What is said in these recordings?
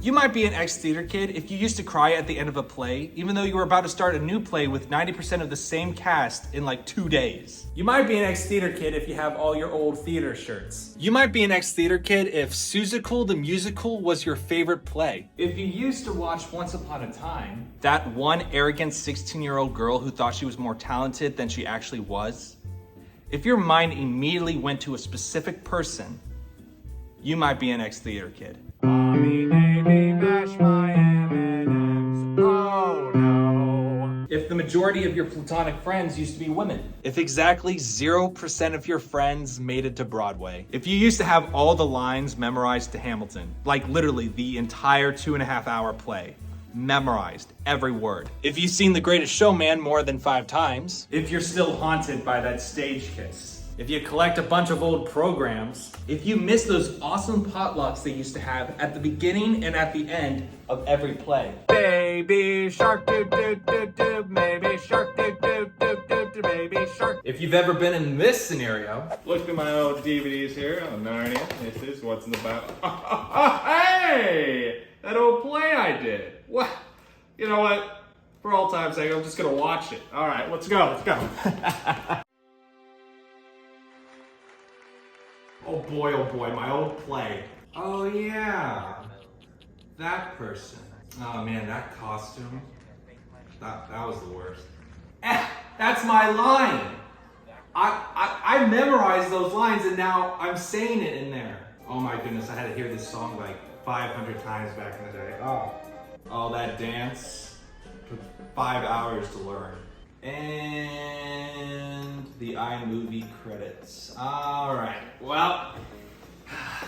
You might be an ex-theater kid if you used to cry at the end of a play, even though you were about to start a new play with 90% of the same cast in like 2 days. You might be an ex-theater kid if you have all your old theater shirts. You might be an ex-theater kid if Seussical the Musical was your favorite play. If you used to watch Once Upon a Time, that one arrogant 16-year-old girl who thought she was more talented than she actually was. If your mind immediately went to a specific person, you might be an ex-theater kid. Mommy made me mash my M&Ms. Oh no. If the majority of your platonic friends used to be women. If exactly 0% of your friends made it to Broadway. If you used to have all the lines memorized to Hamilton, like literally the entire 2.5-hour play. Memorized every word. If you've seen The Greatest Showman more than 5 times. If you're still haunted by that stage kiss. If you collect a bunch of old programs. If you miss those awesome potlucks they used to have at the beginning and at the end of every play. Baby shark do do do do, baby shark do do do do do, baby shark. If you've ever been in this scenario. Look at my old DVDs here on Narnia. This is what's in the Bible. Hey! That old play I did. What? You know what? For all time's sake, I'm just gonna watch it. All right, let's go. Let's go. Oh boy, my old play. Oh yeah, that person. Oh man, that costume. That was the worst. That's my line. I memorized those lines and now I'm saying it in there. Oh my goodness, I had to hear this song like 500 times back in the day. Oh, that dance took 5 hours to learn. And the iMovie credits. All right, well,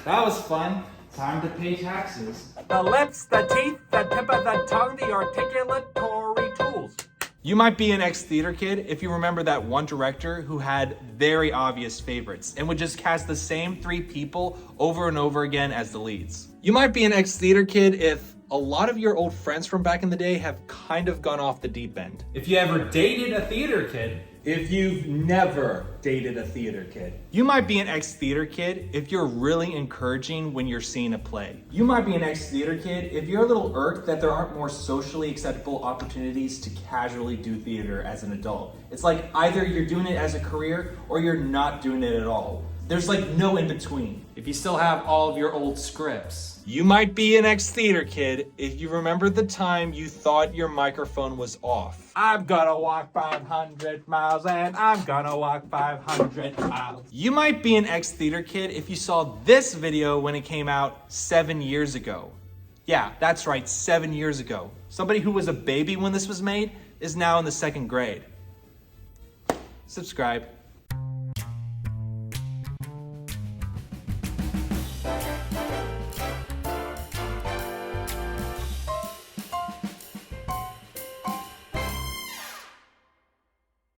that was fun. Time to pay taxes. The lips, the teeth, the tip of the tongue, the articulatory tools. You might be an ex-theater kid if you remember that one director who had very obvious favorites and would just cast the same 3 people over and over again as the leads. You might be an ex-theater kid if a lot of your old friends from back in the day have kind of gone off the deep end. If you ever dated a theater kid, if you've never dated a theater kid. You might be an ex-theater kid if you're really encouraging when you're seeing a play. You might be an ex-theater kid if you're a little irked that there aren't more socially acceptable opportunities to casually do theater as an adult. It's like either you're doing it as a career or you're not doing it at all. There's like no in between. If you still have all of your old scripts. You might be an ex-theater kid if you remember the time you thought your microphone was off. I'm gonna walk 500 miles and I'm gonna walk 500 miles. You might be an ex-theater kid if you saw this video when it came out 7 years ago. Yeah, that's right, 7 years ago. Somebody who was a baby when this was made is now in the 2nd grade. Subscribe.